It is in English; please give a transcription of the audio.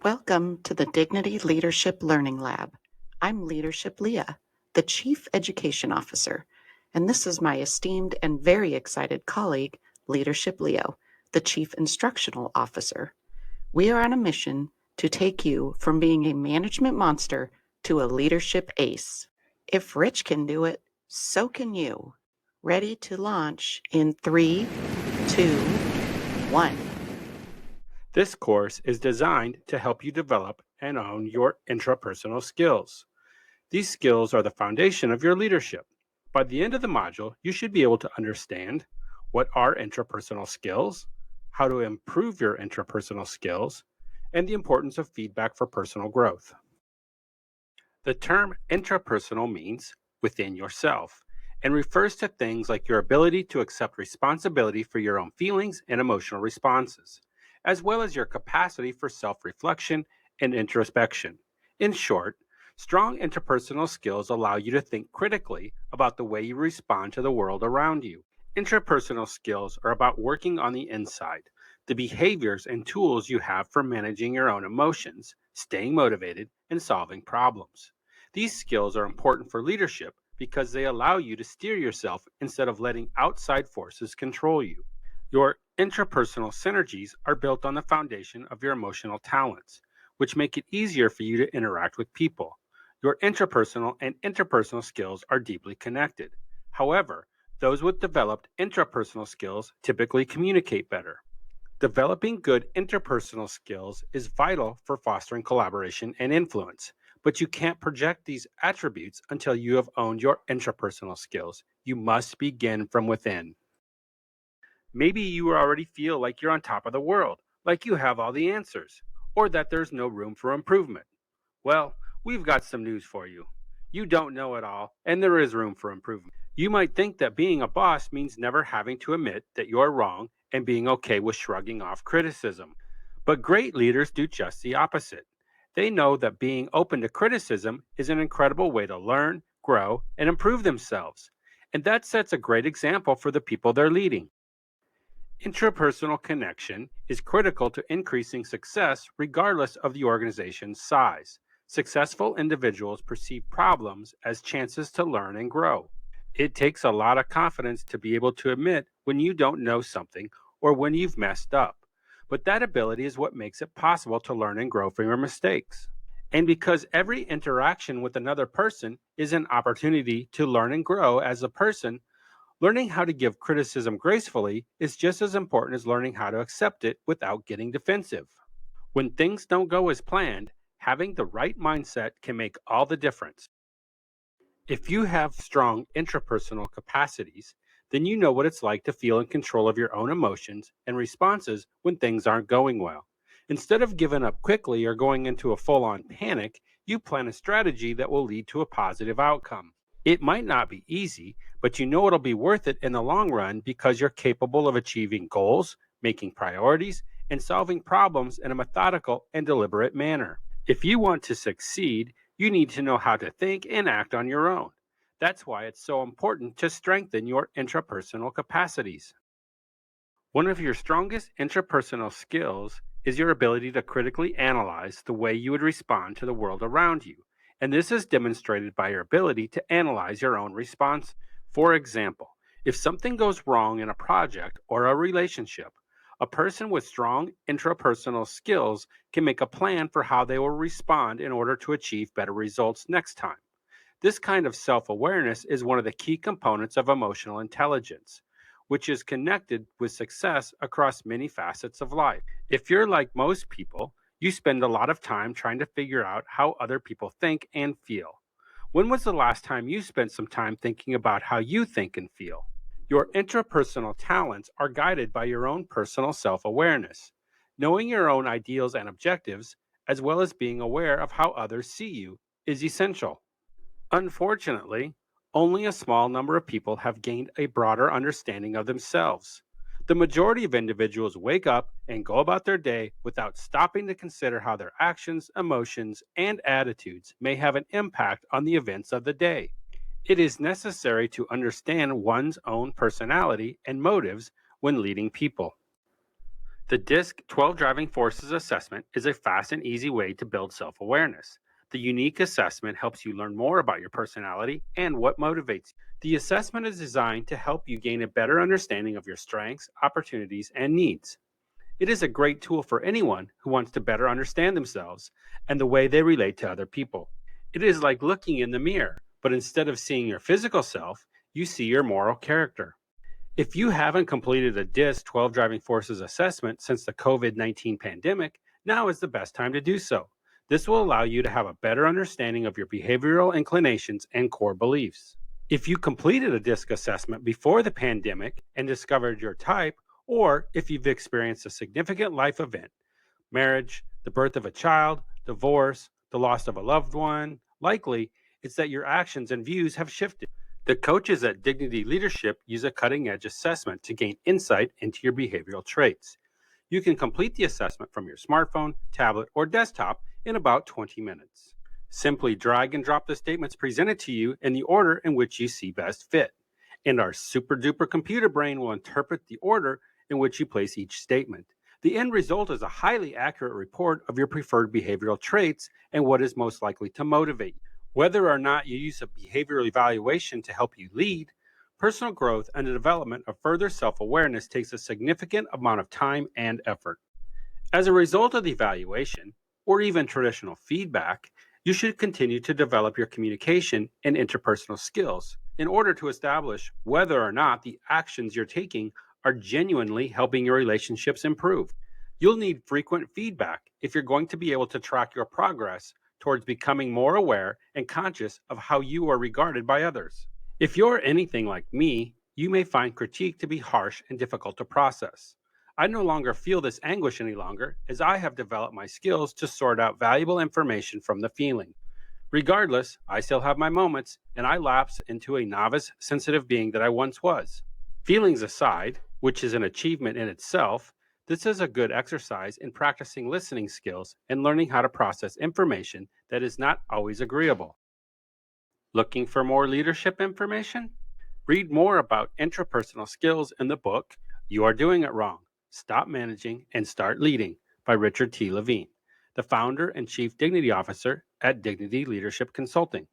Welcome to the Dignity Leadership Learning Lab. I'm Leadership Leah, the Chief Education Officer, and this is my esteemed and very excited colleague, Leadership Leo, the Chief Instructional Officer. We are on a mission to take you from being a management monster to a leadership ace. If Rich can do it, so can you. Ready to launch in 3, 2, 1. This course is designed to help you develop and own your intrapersonal skills. These skills are the foundation of your leadership. By the end of the module, you should be able to understand what are intrapersonal skills, how to improve your intrapersonal skills, and the importance of feedback for personal growth. The term intrapersonal means within yourself and refers to things like your ability to accept responsibility for your own feelings and emotional responses, as well as your capacity for self-reflection and introspection. In short, strong interpersonal skills allow you to think critically about the way you respond to the world around you. Intrapersonal skills are about working on the inside, the behaviors and tools you have for managing your own emotions, staying motivated, and solving problems. These skills are important for leadership because they allow you to steer yourself instead of letting outside forces control you. Your intrapersonal synergies are built on the foundation of your emotional talents, which make it easier for you to interact with people. Your intrapersonal and interpersonal skills are deeply connected. However, those with developed intrapersonal skills typically communicate better. Developing good interpersonal skills is vital for fostering collaboration and influence, but you can't project these attributes until you have owned your intrapersonal skills. You must begin from within. Maybe you already feel like you're on top of the world, like you have all the answers, or that there's no room for improvement. Well, we've got some news for you. You don't know it all, and there is room for improvement. You might think that being a boss means never having to admit that you're wrong and being okay with shrugging off criticism. But great leaders do just the opposite. They know that being open to criticism is an incredible way to learn, grow, and improve themselves. And that sets a great example for the people they're leading. Intrapersonal connection is critical to increasing success regardless of the organization's size. Successful individuals perceive problems as chances to learn and grow. It takes a lot of confidence to be able to admit when you don't know something or when you've messed up. But that ability is what makes it possible to learn and grow from your mistakes. And because every interaction with another person is an opportunity to learn and grow as a person, learning how to give criticism gracefully is just as important as learning how to accept it without getting defensive. When things don't go as planned, having the right mindset can make all the difference. If you have strong intrapersonal capacities, then you know what it's like to feel in control of your own emotions and responses when things aren't going well. Instead of giving up quickly or going into a full-on panic, you plan a strategy that will lead to a positive outcome. It might not be easy, but you know it'll be worth it in the long run because you're capable of achieving goals, making priorities, and solving problems in a methodical and deliberate manner. If you want to succeed, you need to know how to think and act on your own. That's why it's so important to strengthen your intrapersonal capacities. One of your strongest interpersonal skills is your ability to critically analyze the way you would respond to the world around you. And this is demonstrated by your ability to analyze your own response. For example, if something goes wrong in a project or a relationship, a person with strong intrapersonal skills can make a plan for how they will respond in order to achieve better results next time. This kind of self-awareness is one of the key components of emotional intelligence, which is connected with success across many facets of life. If you're like most people, you spend a lot of time trying to figure out how other people think and feel. When was the last time you spent some time thinking about how you think and feel? Your intrapersonal talents are guided by your own personal self-awareness. Knowing your own ideals and objectives, as well as being aware of how others see you, is essential. Unfortunately, only a small number of people have gained a broader understanding of themselves. The majority of individuals wake up and go about their day without stopping to consider how their actions, emotions, and attitudes may have an impact on the events of the day. It is necessary to understand one's own personality and motives when leading people. The DISC 12 Driving Forces Assessment is a fast and easy way to build self awareness. The unique assessment helps you learn more about your personality and what motivates you. The assessment is designed to help you gain a better understanding of your strengths, opportunities, and needs. It is a great tool for anyone who wants to better understand themselves and the way they relate to other people. It is like looking in the mirror, but instead of seeing your physical self, you see your moral character. If you haven't completed a DISC 12 Driving Forces assessment since the COVID-19 pandemic, now is the best time to do so. This will allow you to have a better understanding of your behavioral inclinations and core beliefs. If you completed a DISC assessment before the pandemic and discovered your type, or if you've experienced a significant life event, marriage, the birth of a child, divorce, the loss of a loved one, likely it's that your actions and views have shifted. The coaches at Dignity Leadership use a cutting edge assessment to gain insight into your behavioral traits. You can complete the assessment from your smartphone, tablet, or desktop in about 20 minutes. Simply drag and drop the statements presented to you in the order in which you see best fit, and our super duper computer brain will interpret the order in which you place each statement. The end result is a highly accurate report of your preferred behavioral traits and what is most likely to motivate you. Whether or not you use a behavioral evaluation to help you lead, personal growth and the development of further self awareness takes a significant amount of time and effort. As a result of the evaluation, or even traditional feedback, you should continue to develop your communication and interpersonal skills in order to establish whether or not the actions you're taking are genuinely helping your relationships improve. You'll need frequent feedback if you're going to be able to track your progress towards becoming more aware and conscious of how you are regarded by others. If you're anything like me, you may find critique to be harsh and difficult to process. I no longer feel this anguish any longer, as I have developed my skills to sort out valuable information from the feeling. Regardless, I still have my moments, and I lapse into a novice, sensitive being that I once was. Feelings aside, which is an achievement in itself, this is a good exercise in practicing listening skills and learning how to process information that is not always agreeable. Looking for more leadership information? Read more about intrapersonal skills in the book, You Are Doing It Wrong: Stop Managing and Start Leading by Richard T. Levine, the founder and chief dignity officer at Dignity Leadership Consulting.